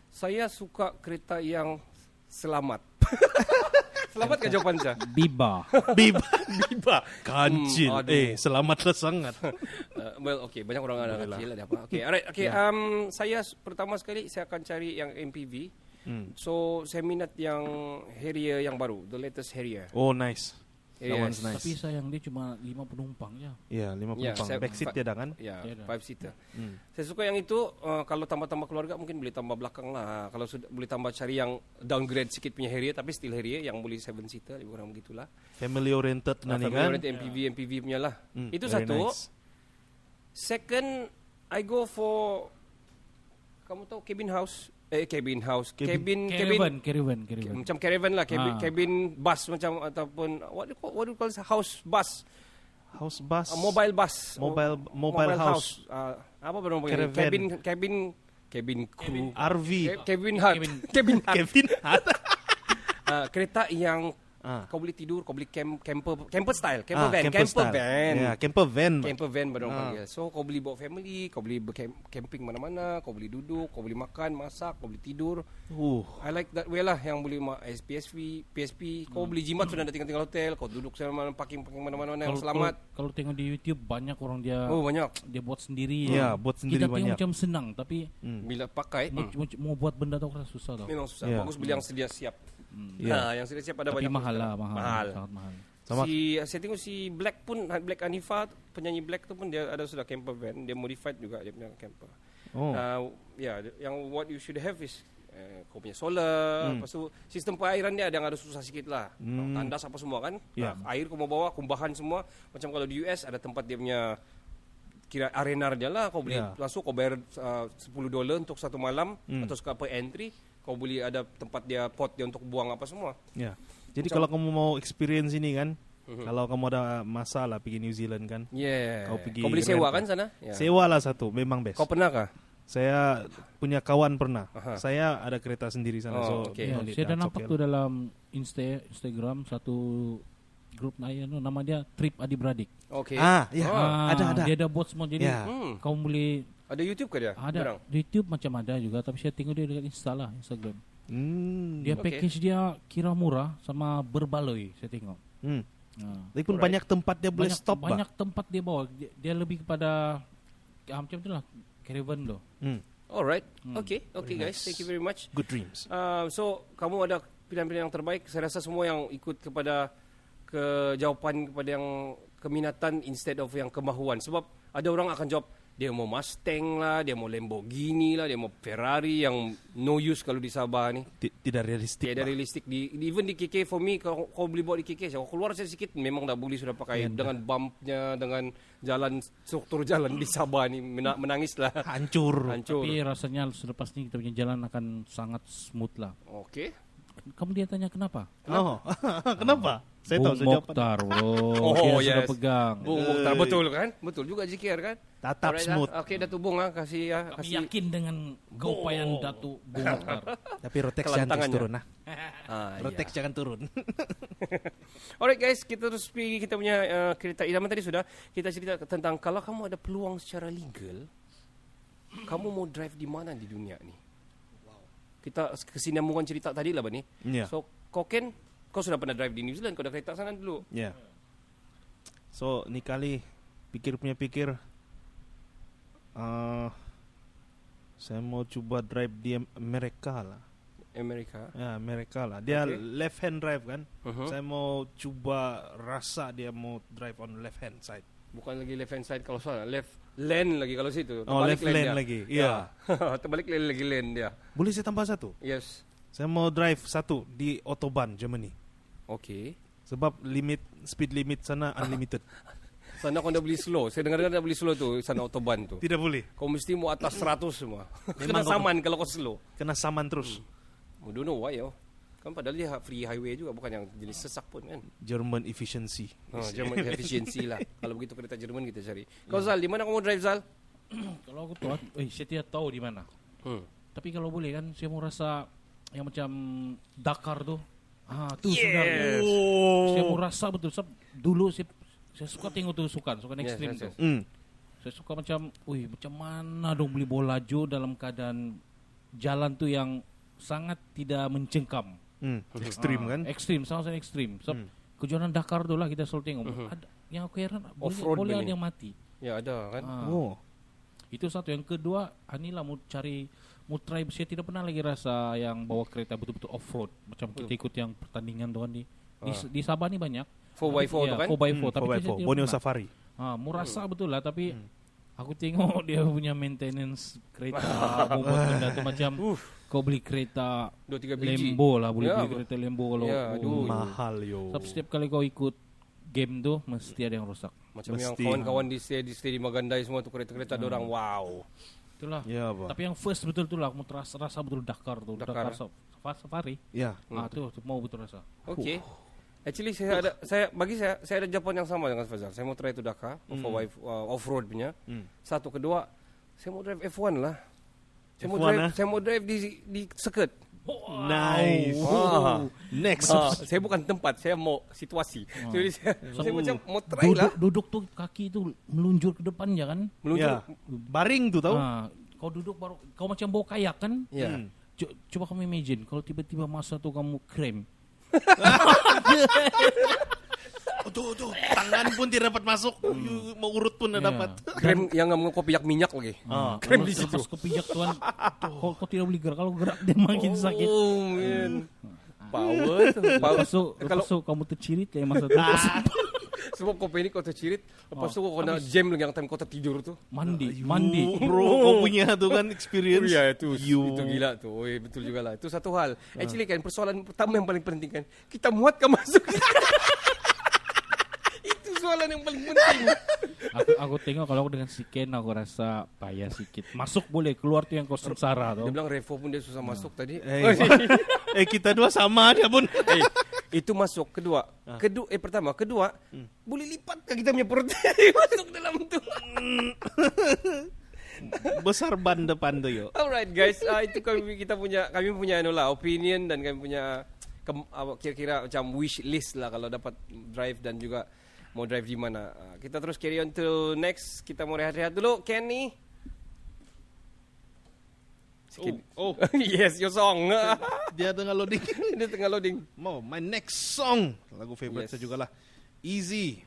saya suka kereta yang selamat. Selamat ke jawapan saya?
Biba.
Biba.
Kancil. Selamatlah sangat.
Well, okay, banyak orang ada kecil ada apa. Okay, alright. Okay, saya pertama sekali saya akan cari yang MPV. So, saya minat yang Harrier yang baru, the latest Harrier.
Oh, nice.
Yes.
That one's nice.
Tapi sayang dia cuma 5 penumpang je.
Ya, 5 penumpang. Backseat dia dah kan?
Ya,
Tiada.
5 seater. Saya suka yang itu. Kalau tambah-tambah keluarga mungkin boleh tambah belakang lah. Kalau sudah boleh tambah cari yang downgrade sikit punya Harrier, tapi still Harrier yang boleh 7 seater, lebih kurang begitulah.
Family oriented
Family
kan?
oriented MPV punya lah. Itu
very
satu.
nice.
Second, I go for, kamu tahu cabin house? Cabin. Macam caravan lah, cabin bus macam ataupun what do you call it? House bus.
House bus.
Mobile bus.
Mobile house.
Apa bernama
Caravan.
cabin crew.
RV.
Cabin hut.
Kevin Hart.
Kereta yang kau boleh tidur, kau boleh camper style, camper van.
Ya, camper van.
Camper van baru orang panggil. So kau boleh bawa family, kau boleh camping mana-mana, kau boleh duduk, kau boleh makan, masak, kau boleh tidur. I like that way lah, yang boleh PSP, kau boleh jimat sudah ada tinggal hotel, kau duduk sama parking mana-mana yang selamat.
Kalau tengok di YouTube banyak orang dia
banyak.
dia buat sendiri.
Ya, buat sendiri
kita tengok
banyak.
macam senang tapi
Bila pakai
mau buat benda tu rasa susah tau.
memang susah.
Ya.
Bagus beli yang sedia siap. Yang sedia siap ada
Tapi
banyak.
mahal lah,
mahal.
sangat mahal.
Sama.
Saya tengok si Black pun, Black Hanifa, penyanyi Black tu pun dia ada sudah camper van, dia modified juga dia punya camper. Yang what you should have is kau punya solar, lepas tu sistem perairan dia ada yang ada susah sikit lah. Tandas apa semua kan. Air kau mau bawa, kumbahan semua. Macam kalau di US ada tempat dia punya kira arena dia lah, kau boleh langsung kau bayar $10 untuk satu malam atau per entry. Kau boleh ada tempat dia, pot dia untuk buang apa semua.
Ya. Jadi kalau kamu mau experience ini kan, kalau kamu ada masalah pergi New Zealand kan,
Kau boleh sewa kan sana?
Sewa lah satu, memang best.
Kau pernah kah?
Saya punya kawan pernah. Saya ada kereta sendiri sana.
Saya dah nampak tu dalam Instagram satu grup nama dia Trip Adik-beradik.
Okay.
Ada.
Dia ada buat semua jadi kau boleh.
Ada YouTube ke dia?
Ada YouTube macam ada juga, tapi saya tengok dia dekat Instagram. Dia package dia kira murah sama berbaloi saya tengok.
Tapi pun banyak tempat dia boleh stop.
Banyak tempat dia bawa. Dia lebih kepada macam itulah caravan loh.
Alright. Okay guys, thank you very much.
Good dreams.
So kamu ada pilihan-pilihan yang terbaik. Saya rasa semua yang ikut kepada jawapan kepada yang keminatan instead of yang kemahuan. Sebab ada orang akan jawab dia mau Mustang lah, dia mau Lamborghini lah, dia mau Ferrari yang no use kalau di Sabah ni.
Tidak realistik.
Tidak realistik. Even di KK for me, kalau kau beli bawa di KK, kalau keluar saya sikit memang dah boleh sudah pakai dengan bumpnya, dengan jalan struktur jalan di Sabah ni menangis lah.
Hancur.
Tapi rasanya selepas ni kita punya jalan akan sangat smooth lah.
Okay.
Kemudian tanya kenapa?
Oh, kenapa? Saya tahu
Bung
saya jawab.
Mokhtar, bro.
Oh,
Dia
yes.
sudah pegang.
Bung Mokhtar, betul kan? Betul juga Zikir kan?
Tatap
Alright,
smooth.
Okey, Datuk Bung kasih ya,
Kami
kasih.
yakin dengan keupayaan Datuk Bung Mokhtar.
Tapi Rotex jangan
Kelantangannya.
turun lah.
Ah,
Rotex
ya.
jangan turun.
Alright guys, kita terus pergi kita punya cerita idaman tadi sudah. Kita cerita tentang kalau kamu ada peluang secara legal, kamu mau drive di mana di dunia ni? Kita kesinambungan cerita tadi lah Bani.
Ya.
So, kau sudah pernah drive di New Zealand, kau dah kereta sana dulu.
Ya. So, ni kali pikir saya mau coba drive di Amerika lah.
Amerika.
Ya, Amerika lah. Dia
Okay.
left hand drive kan.
Uh-huh.
Saya mau coba rasa dia mau drive on left hand side.
Bukan lagi left hand side kalau sana, left lane lagi kalau situ.
Oh,
Terbalik
left lane
dia.
lagi. Iya.
Terbalik lane lagi lane dia.
Boleh saya tambah satu?
Yes.
Saya mau drive satu di Autobahn, Germany.
Okay.
Sebab speed limit sana unlimited.
Sana kau dah beli slow. Saya dengar dah beli slow tu sana autobahn tu.
Tidak boleh.
Kau mesti mau atas 100 semua. Kena
Memang kau-
saman kalau kau slow.
Kena saman terus.
I don't know why yo. Kan padahal dia free highway juga, bukan yang jenis sesak pun kan.
German efficiency.
German efficiency lah. Kalau begitu kereta Jerman kita cari. Kau Zal, di mana kau mau drive Zal?
Kalau aku tahu, saya tidak tahu di mana. Tapi kalau boleh kan, saya mau rasa yang macam Dakar tu. Tu sebenarnya. Saya mau rasa betul. Sebab dulu saya suka tengok tu sukan ekstrim tu. Saya suka macam, macam mana dong beli bola laju dalam keadaan jalan tu yang sangat tidak mencengkam.
Ekstrim kan?
Ekstrim, sangat ekstrim. Sebab kejuaraan Dakar tu lah kita selalu tengok. Ada, yang aku heran,
Off-road
boleh
ni.
ada yang mati.
Ya ada kan.
Oh.
Itu satu. Yang kedua, anilah mau try. Saya tidak pernah lagi rasa yang bawa kereta betul-betul off-road. Macam kita ikut yang pertandingan tu kan di Sabah ni banyak.
4x4 tu kan?
4x4. Tapi
4x4.
saya tidak
Borneo
pernah.
Safari.
Mau rasa betul lah. Tapi aku tengok dia punya maintenance kereta. bobot benda tu macam kau beli kereta
2-3 biji.
Lambo lah. Boleh
Ya,
beli kereta Lambo kalau.
Ya, aduh.
Mahal yo.
Sebab setiap kali kau ikut game tu, mesti ada yang rosak.
Macam yang
Mesti.
kawan-kawan di stay di Magandai semua tu kereta-kereta dorang. Wow.
Itulah.
Ya, Pak.
Tapi yang first betul tu lah. Aku rasa betul Dakar tu.
Dakar.
Dakar Safari.
Ya.
Tu mau betul rasa.
Okay. Actually saya ada jawapan yang sama dengan Fazal. Saya mau try tu Dakar, off-road punya. Satu, kedua, saya mau drive F1 lah.
F1
Saya mau drive di circuit.
Nice. Next.
Saya bukan tempat, saya mau situasi. Jadi saya macam mau try lah.
Duduk tu kaki tu meluncur ke depan je kan.
Meluncur.
Ya. Baring tu tahu?
Kau duduk baru kau macam bawa kayak kan.
Ya.
Coba kamu imagine kalau tiba-tiba masa tu kamu krem.
Tuh, tangan pun tidak dapat masuk. Mau urut pun tidak dapat.
Krem yang nggak kopiak minyak lagi. Krem di situ.
Lepas kau pijak tuan, kau tidak boleh gerak. Kalau gerak dia makin sakit.
Oh man. Power tu.
Lepas tu kamu tercirit lah masa tu.
Sebab kau ini kau tercirit. Lepas tu kau kena jam lagi yang time kau tertidur tu.
Mandi.
Bro, kau punya tu kan experience.
Ya itu gila tu. Oh, betul juga lah. Itu satu hal. Actually kan persoalan pertama yang paling penting kan, kita muatkah masuk? Itu soalan yang paling penting.
Aku tengok kalau aku dengan si Ken aku rasa payah sikit. Masuk boleh, keluar tu yang kau sengsara tu.
Dia bilang Revo pun dia susah masuk tadi.
Kita dua sama dia pun.
Itu masuk kedua. Pertama, kedua, boleh lipat ke kita punya perut masuk dalam tu.
Besar ban depan tu yo.
Alright guys, itu kami punya opinion dan kami punya kira-kira macam wish list lah kalau dapat drive dan juga mau drive di mana. Kita terus carry on to next. Kita mau rehat-rehat dulu, Kenny. Yes, your song.
Dia tengah loading.
Dia tengah loading.
Mau my next song. Lagu favorite
Yes.
saya juga lah. Easy.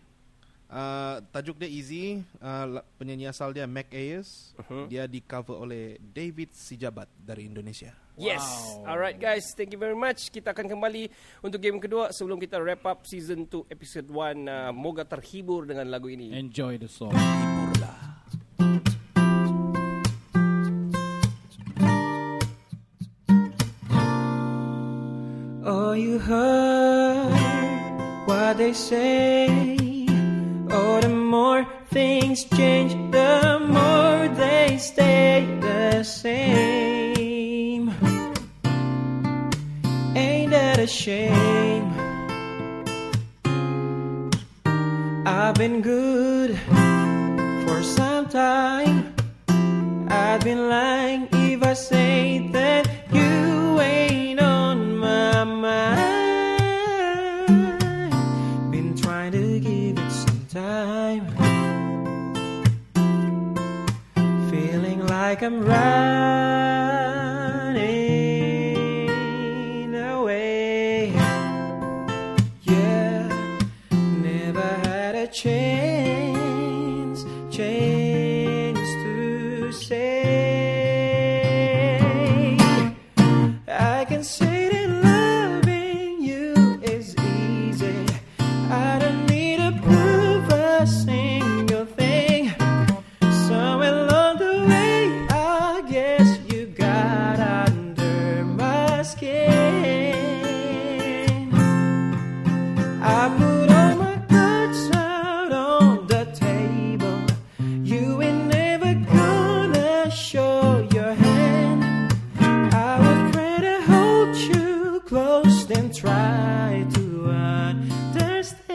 Tajuk dia Easy. Penyanyi asal dia Mac Ayers. Dia di cover oleh David Sijabat dari Indonesia.
Yes. Alright guys, thank you very much. Kita akan kembali untuk game kedua sebelum kita wrap up season 2 episode 1. Moga terhibur dengan lagu ini.
Enjoy the song.
Oh, you heard what they say. Oh, the more things change, the more they stay the same. Ain't a shame. I've been good for some time. I've been lying if I say that you ain't on my mind. Been trying to give it some time. Feeling like I'm running away. Yeah, never had a chance to say I can say that loving you is easy. I don't need to prove a single thing. Somewhere along the way, I guess you got under my skin. I put all my cards out on the table. You ain't never gonna show your hand. I would rather hold you close than try to understand.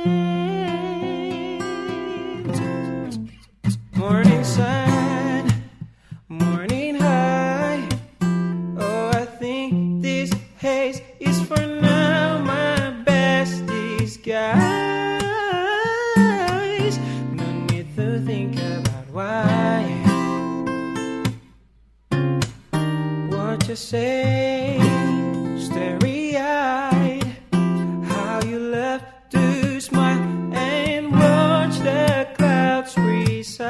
Morning sun, morning high. Oh, I think this haze is for now my best disguise. No need to think about why. What you say, starry-eyed. How you love to smile and watch the clouds reside.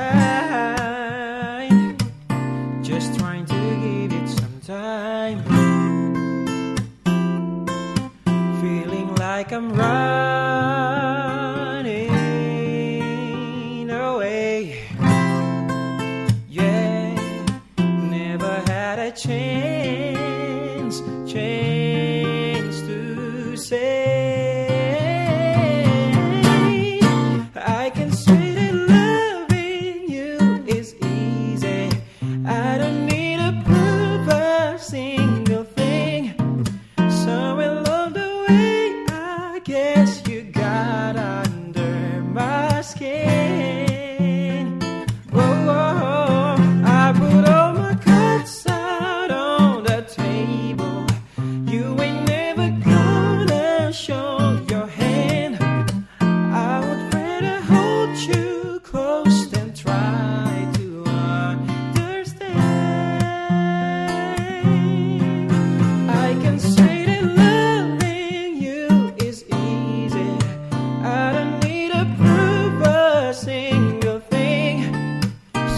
Just trying to give it some time. Feeling like I'm running away. Yeah, never had a chance to say I can say that loving you is easy. I don't need to prove a single thing. Somewhere along the way, I guess you got under my skin. Whoa, I put all my cards out on the table. You ain't never gonna show your hand. I would rather hold you close than try to understand. I can say that loving you is easy. I don't need to prove a single thing.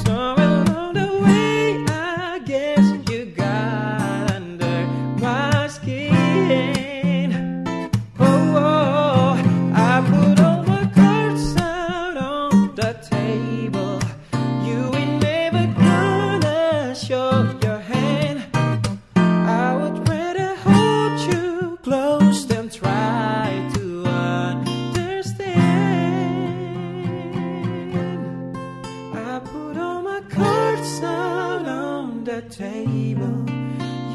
Somewhere along the way, I guess you got under my skin. Oh, I put all my cards out on the table. You ain't never gonna show your hand. I would rather hold you close than try to understand. I put all my cards out on the table.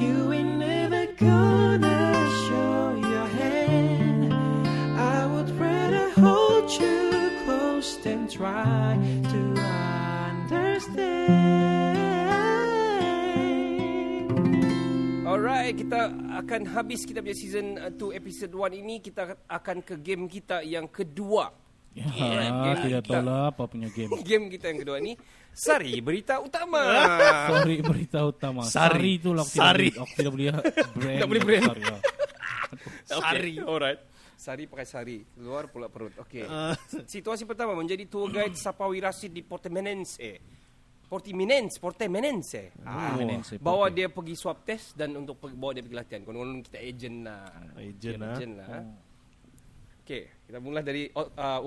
You ain't never gonna show your hand. I would rather hold you close than try to understand.
Alright, kita akan habis kita punya season 2 episode 1 ini. Kita akan ke game kita yang kedua.
Ya,
game
tidak
kita.
tahu lah apa punya game.
Game kita yang kedua ni Sari Berita Utama.
Sorry, berita utama. Sari itu lah aku tidak boleh brand.
Tak boleh brand.
Sari, ya.
Sari. Alright. Sari pakai sari, luar pula perut. Okey. Situasi pertama, menjadi tour guide Sapawi Rashid di Portimonense. Portimonense.
Portimonense.
Bawa dia pergi swab test dan untuk bawa dia pergi latihan. Konon kita agent lah.
Agent
lah. Okey, kita mula dari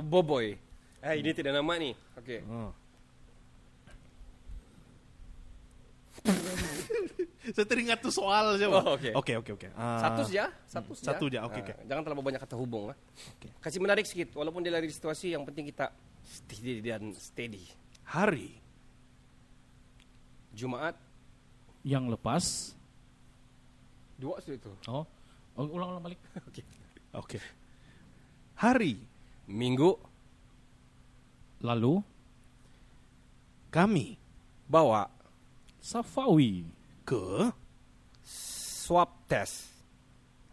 Boboy. Ini tidak nama ni. Okey.
Saya teringat tu soal je.
Oh, okey.
Okey.
Satu saja.
Satu je, okey.
Jangan terlalu banyak kata hubung lah.
Okay.
Kasih menarik sikit. Walaupun dia lari situasi, yang penting kita steady dan steady.
Hari
Jumaat
Yang lepas.
2 sudah itu.
Oh. Ulang balik.
Okey. Hari
Minggu.
Lalu
kami
Bawa
Safawi.
ke
swab test.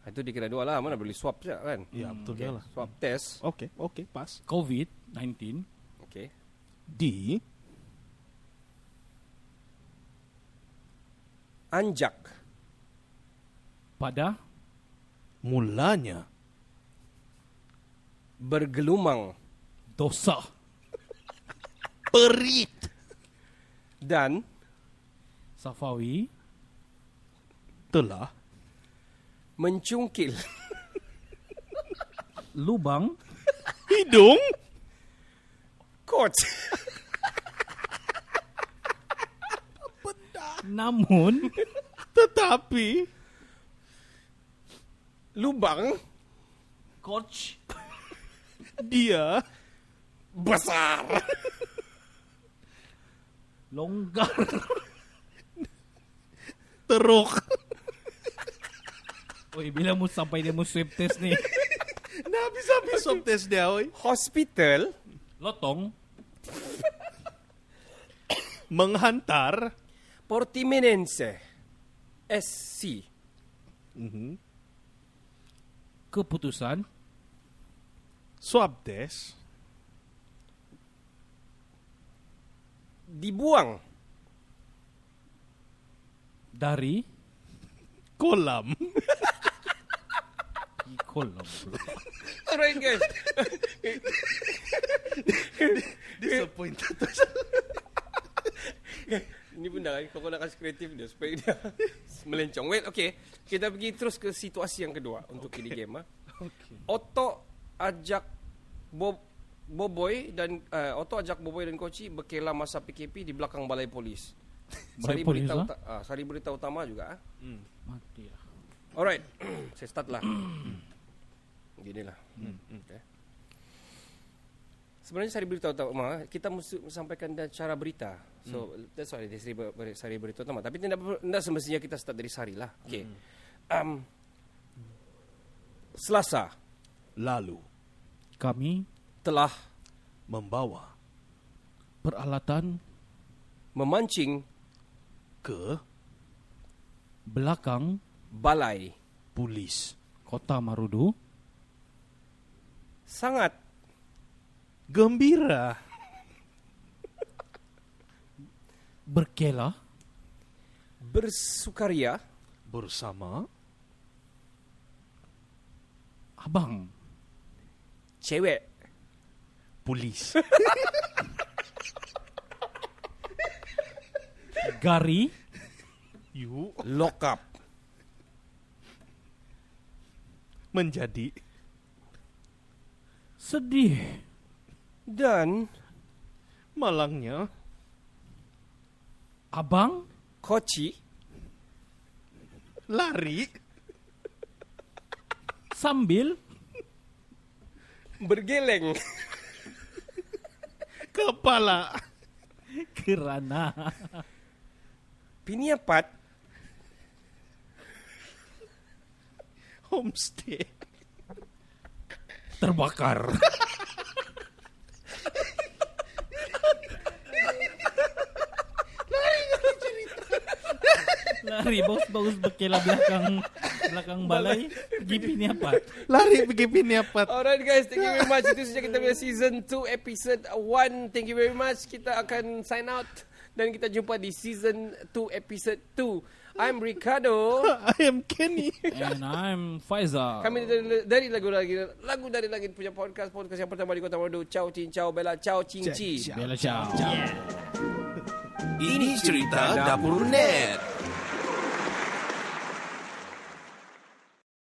Itu dikira dua lah. Mana boleh swab je kan?
ya betul
Okay.
lah.
Swab test.
Okey, pas.
COVID-19
Okay.
Di
Anjak.
pada
mulanya
Bergelumang.
dosa
perit
Dan
Safawi
telah
mencungkil.
lubang
hidung
Coach.
namun
tetapi
Lubang
coach
dia
besar.
longgar
teruk.
Oi, bila mu sampai dia mu swab test ni?
Nah, habis-habis swab test dia, oi.
Hospital
Lotong
Menghantar
Portimonense SC
keputusan
swab test
dibuang
dari
kolam.
kolam.
Alright guys.
Disappointed.
Ini benda kan kau nak kasih kreatif dia supaya dia melencong. Wait, okay. Kita pergi terus ke situasi yang kedua untuk ini game. Otto ajak Boboy dan Koci berkelah masa PKP di belakang balai polis.
Balai polis,
Sari berita utama juga.
Mati lah.
Alright. Saya start lah. Ginilah. Okay. Sebenarnya sari berita utama kita mesti sampaikan cara berita. So that's why dia sari berita utama. Tapi tidak semestinya kita start dari sari lah. Okay. Selasa
Lalu
Kami
telah
membawa
peralatan
memancing
ke
belakang
balai
polis
Kota Marudu
sangat
gembira
berkelah
bersukaria
bersama
abang
cewek
polis
Gari
you
lock up
menjadi
sedih
dan
malangnya
abang
Koci
lari
sambil
bergeleng
kepala
kerana
piniapat
homestay
terbakar. Lari bagus berkelah belakang balai pergi piniapat.
lari pergi piniapat.
Alright guys, thank you very much. Itu saja kita punya season 2 episode 1. Thank you very much. Kita akan sign out dan kita jumpa di season 2 episode 2. I'm Ricardo.
I am Kenny.
And I'm Faizal.
Kami dari lagu dari langit punya podcast yang pertama di Kota Marudu. Ciao cin ciao bella ciao cin ci.
Bella ciao.
Ini cerita Dapur Net.